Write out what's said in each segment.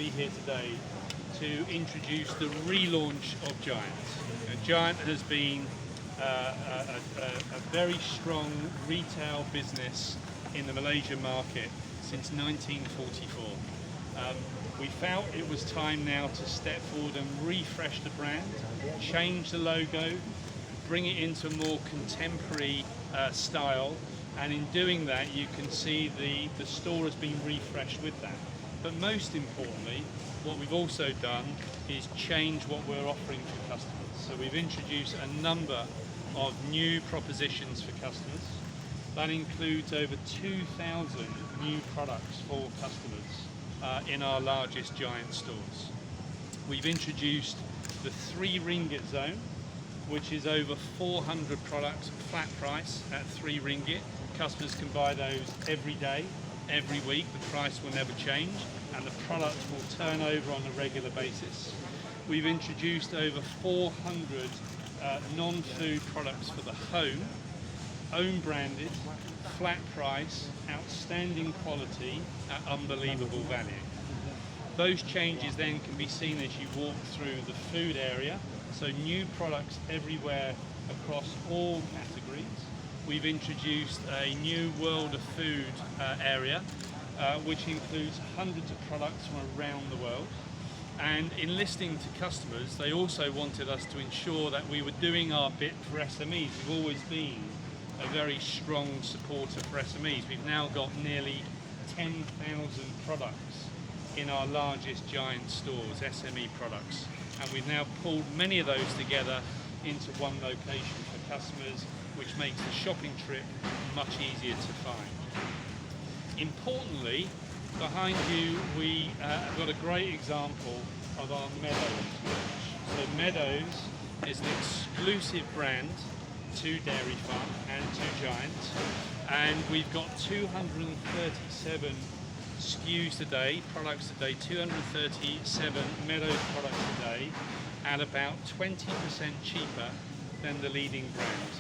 be here today to introduce the relaunch of Giant. Giant has been a very strong retail business in the Malaysian market since 1944. We felt it was time now to step forward and refresh the brand, change the logo, bring it into a more contemporary style, and in doing that you can see the store has been refreshed with that. But most importantly, what we've also done is change what we're offering to customers. So we've introduced a number of new propositions for customers. That includes over 2,000 new products for customers in our largest Giant stores. We've introduced the 3 ringgit zone, which is over 400 products flat price at 3 ringgit. Customers can buy those every day, every week. The price will never change and the product will turn over on a regular basis. We've introduced over 400 non-food products for the home, own branded, flat price, outstanding quality at unbelievable value. Those changes then can be seen as you walk through the food area, so new products everywhere across all categories. We've introduced a new World of Food area, which includes hundreds of products from around the world. And in listening to customers, they also wanted us to ensure that we were doing our bit for SMEs. We've always been a very strong supporter for SMEs. We've now got nearly 10,000 products in our largest Giant stores, SME products. And we've now pulled many of those together into one location for customers, which makes the shopping trip much easier to find. Importantly, behind you we have got a great example of our Meadows launch. So Meadows is an exclusive brand to Dairy Farm and to Giant, and we've got 237 SKUs today, products today, 237 Meadows products today at about 20% cheaper than the leading brand.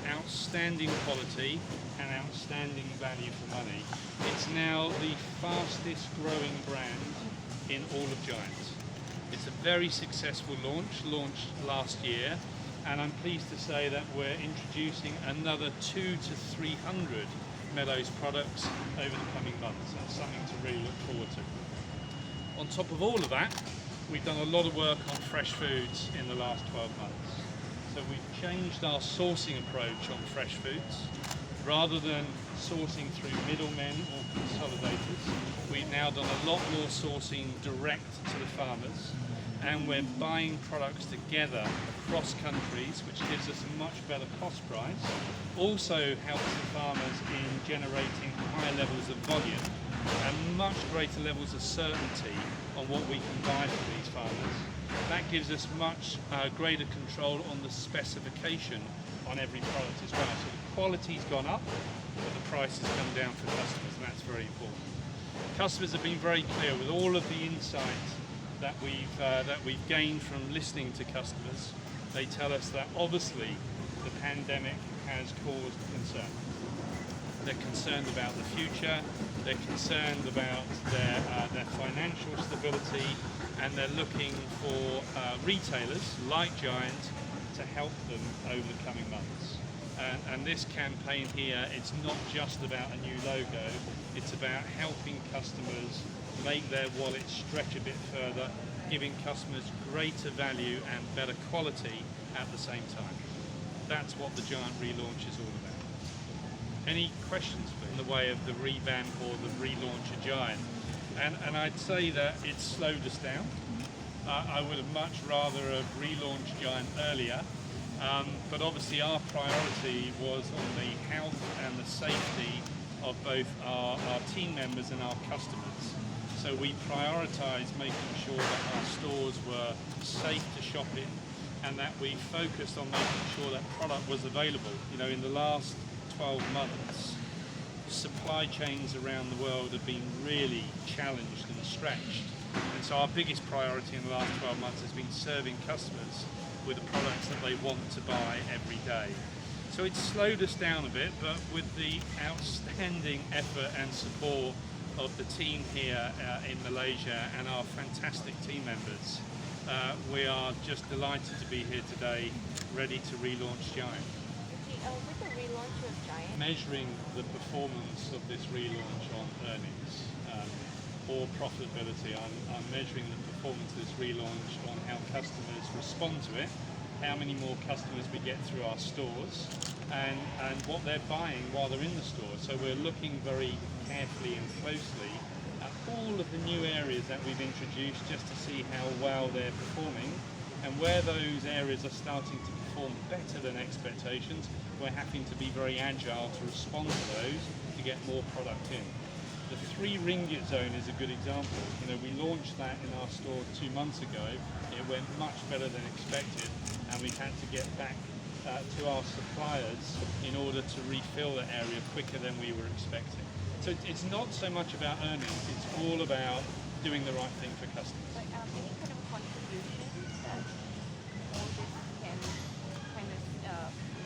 Outstanding quality and outstanding value for money. It's now the fastest growing brand in all of Giant. It's a very successful launch, launched last year, and I'm pleased to say that we're introducing another 200 to 300 Meadows products over the coming months. That's something to really look forward to. On top of all of that, we've done a lot of work on fresh foods in the last 12 months. So we've changed our sourcing approach on fresh foods. Rather than sourcing through middlemen or consolidators, we've now done a lot more sourcing direct to the farmers, and we're buying products together across countries, which gives us a much better cost price. Also helps the farmers in generating higher levels of volume and much greater levels of certainty on what we can buy from these farmers. That gives us much greater control on the specification on every product as well. So the quality's gone up, but the price has come down for customers, and that's very important. Customers have been very clear with all of the insight that we've gained from listening to customers. They tell us that obviously the pandemic has caused concern. They're concerned about the future, they're concerned about their financial stability, and they're looking for retailers like Giant to help them over the coming months. And this campaign here, it's not just about a new logo, it's about helping customers make their wallet stretch a bit further, giving customers greater value and better quality at the same time. That's what the Giant relaunch is all about. Any questions in the way of the revamp or the relaunch of Giant? And I'd say that it's slowed us down. I would have much rather have relaunched Giant earlier, but obviously our priority was on the health and the safety of both our team members and our customers. So we prioritised making sure that our stores were safe to shop in, and that we focused on making sure that product was available. You know, in the last 12 months, supply chains around the world have been really challenged and stretched. And so our biggest priority in the last 12 months has been serving customers with the products that they want to buy every day. So it's slowed us down a bit, but with the outstanding effort and support of the team here in Malaysia and our fantastic team members. We are just delighted to be here today, ready to relaunch Giant. With the relaunch of Giant, Measuring the performance of this relaunch on earnings or profitability, I'm measuring the performance of this relaunch on how customers respond to it, how many more customers we get through our stores, and what they're buying while they're in the store. So we're looking very carefully and closely at all of the new areas that we've introduced just to see how well they're performing, and where those areas are starting to perform better than expectations, we're having to be very agile to respond to those to get more product in. The 3 ringgit zone is a good example. You know, we launched that in our store 2 months ago. It went much better than expected, and we've had to get back to our suppliers in order to refill the area quicker than we were expecting. So it's not so much about earnings, it's all about doing the right thing for customers. like any kind of contribution that all this can kind of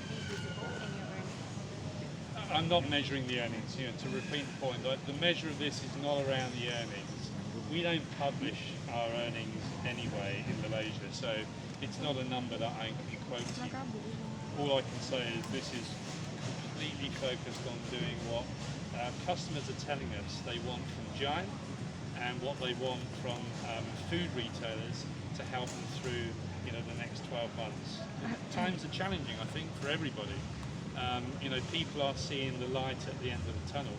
be visible in your earnings? I'm not measuring the earnings. You know, to repeat the point, the measure of this is not around the earnings. We don't publish our earnings anyway in Malaysia, so it's not a number that I can quote to you. All I can say is this is completely focused on doing what customers are telling us they want from Giant and what they want from food retailers to help them through, you know, the next 12 months. Times are challenging, I think, for everybody. You know, people are seeing the light at the end of the tunnel,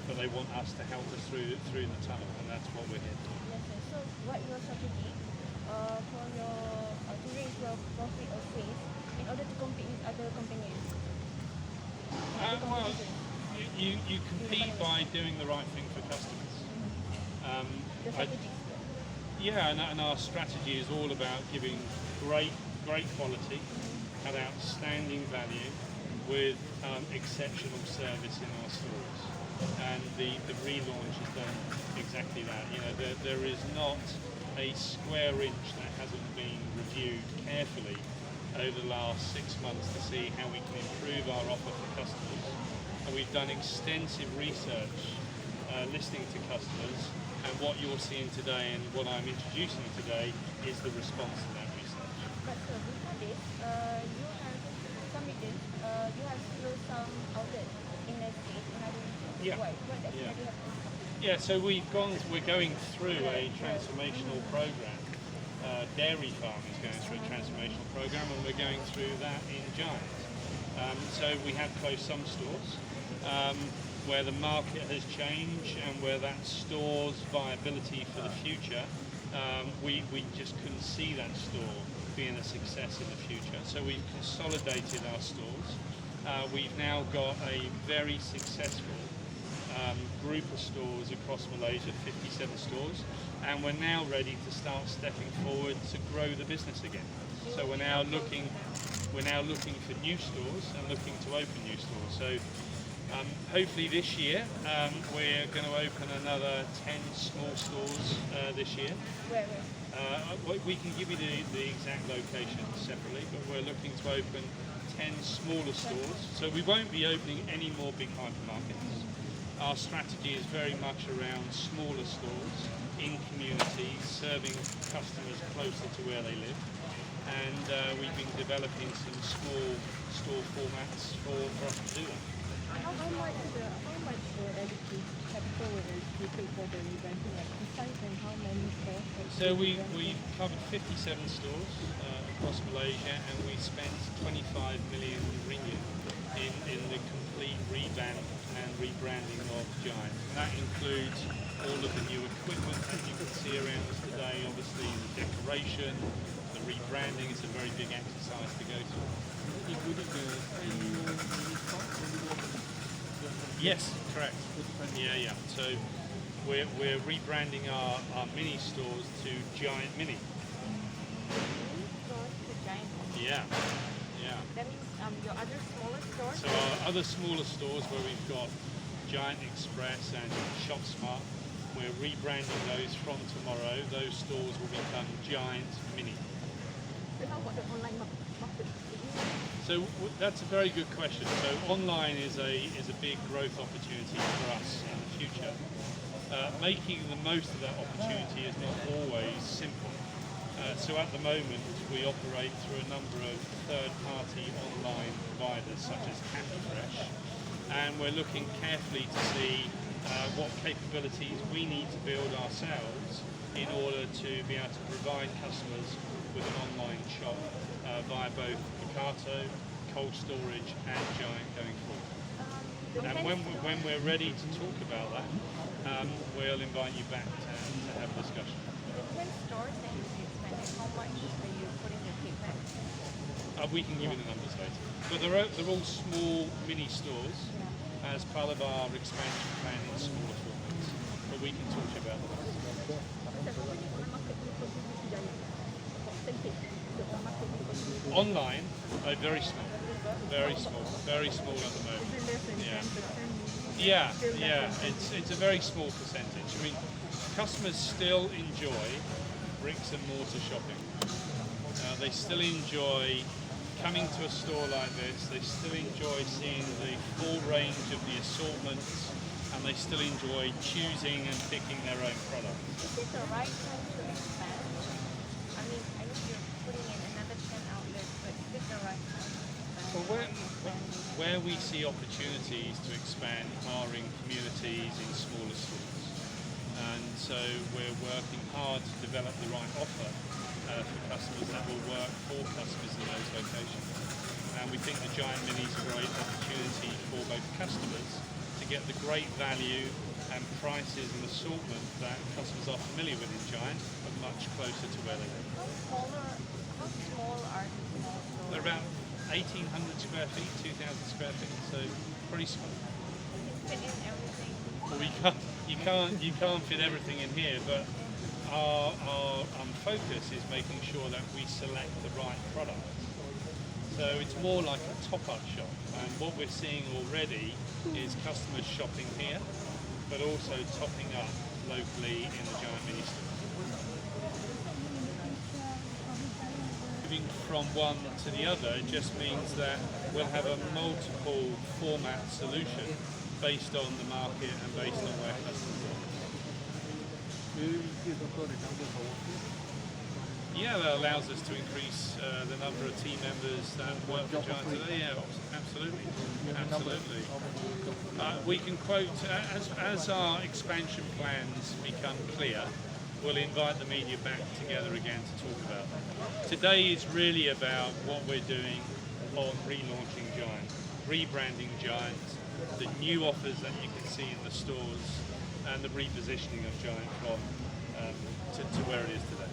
but they want us to help us through the tunnel, and that's what we're here for. Yes, sir. So what your strategy for your to raise your profit or sales in order to compete with other companies? Well, you compete by doing the right thing for customers. The strategy. Yeah, and our strategy is all about giving great quality at outstanding value with exceptional service in our stores. And the relaunch has done exactly that. You know, there is not a square inch that hasn't been reviewed carefully over the last 6 months to see how we can improve our offer for customers. And we've done extensive research listening to customers, and what you're seeing today and what I'm introducing today is the response to that research. But before this, you have submitted, you have still some outlets in the state in other regions. Yeah. What actually happened? Yeah, so we're going through a transformational program. Dairy Farm is going through a transformational program, and we're going through that in Giant. So we have closed some stores where the market has changed and where that store's viability for the future, we just couldn't see that store being a success in the future. So we've consolidated our stores. We've now got a very successful group of stores across Malaysia, 57 stores, and we're now ready to start stepping forward to grow the business again. So we're now looking for new stores and looking to open new stores. So hopefully this year we're going to open another 10 small stores this year. Where? We can give you the exact locations separately, but we're looking to open 10 smaller stores. So we won't be opening any more big hypermarkets. Our strategy is very much around smaller stores in communities, serving customers closer to where they live. And we've been developing some small store formats for us to do that. How much education capital will you take for the revamping, like precise, and how many stores? So we've covered 57 stores across Malaysia, and we spent 25 million ringgit in the complete revamp and rebranding of Giant. That includes all of the new equipment that you can see around us today, obviously the decoration, the rebranding. It's a very big exercise to go through. Yes, correct. Yeah. So we're rebranding our mini stores to Giant Mini. Stores to Giant. Yeah. That means your other smaller stores? So our other smaller stores where we've got Giant Express and Shop Smart, we're rebranding those from tomorrow. Those stores will become Giant Mini. So how about the online market? So that's a very good question. So online is a big growth opportunity for us in the future. making the most of that opportunity is not always simple. So at the moment we operate through a number of third-party online providers such as Happy Fresh, and we're looking carefully to see what capabilities we need to build ourselves in order to be able to provide customers with an online shop via both Picato, cold storage and Giant going forward. And when we're ready to talk about that, we'll invite you back to have a discussion. When stores that you expanded, how much are you putting your capex? We can give you the numbers later. But they're all small mini stores as part of our expansion plan in smaller formats. But we can talk to you about that. Online, they're very small at the moment. Yeah. It's a very small percentage. I mean, customers still enjoy bricks and mortar shopping. They still enjoy coming to a store like this. They still enjoy seeing the full range of the assortments, and they still enjoy choosing and picking their own products. Is it the right time to expand? I mean, I know you're putting in another 10 outlets, but is it the right time to expand? Well, where we see opportunities to expand are in communities, in smaller stores. And so we're working hard to develop the right offer for customers that will work for customers in those locations. And we think the Giant Mini is a great opportunity for both customers to get the great value and prices and assortment that customers are familiar with in Giant, but much closer to where they live. How small are these small stores? They're about 1,800 square feet, 2,000 square feet, so pretty small. You can fit in everything. Well, you can't fit everything in here, but our focus is making sure that we select the right product. So it's more like a top-up shop, and what we're seeing already is customers shopping here, but also topping up locally in the Giant Mini store. Moving from one to the other just means that we'll have a multiple format solution based on the market and based on where customers are. Yeah, that allows us to increase the number of team members that work for Giant today. Yeah, absolutely. We can quote, as our expansion plans become clear, we'll invite the media back together again to talk about that. Today is really about what we're doing on relaunching Giant, rebranding Giant, the new offers that you can see in the stores, and the repositioning of Giant from to where it is today.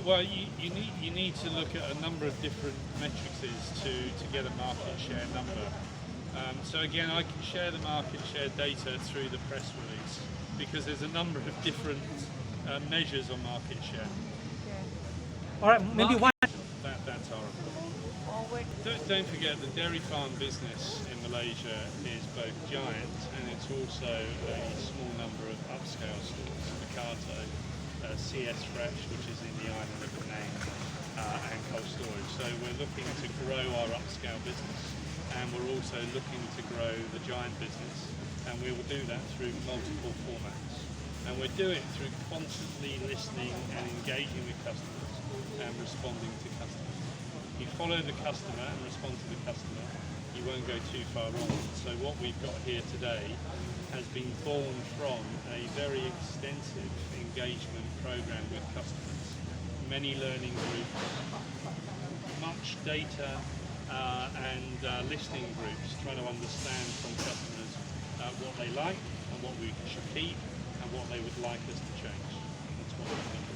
Well, you need to look at a number of different metrics to get a market share number. So again, I can share the market share data through the press release because there's a number of different measures on market share. All right, maybe one. That's our approach. Don't forget the dairy farm business in Malaysia is both Giant and it's also a small number of upscale stores, Picato, CS Fresh, which is in the island of Penang, and cold storage. So we're looking to grow our upscale business, and we're also looking to grow the Giant business, and we will do that through multiple formats. And we do it through constantly listening and engaging with customers and responding to customers. You follow the customer and respond to the customer, you won't go too far wrong. So what we've got here today has been born from a very extensive engagement program with customers, many learning groups, much data and listening groups, trying to understand from customers what they like and what we should keep and what they would like us to change. That's what we're doing.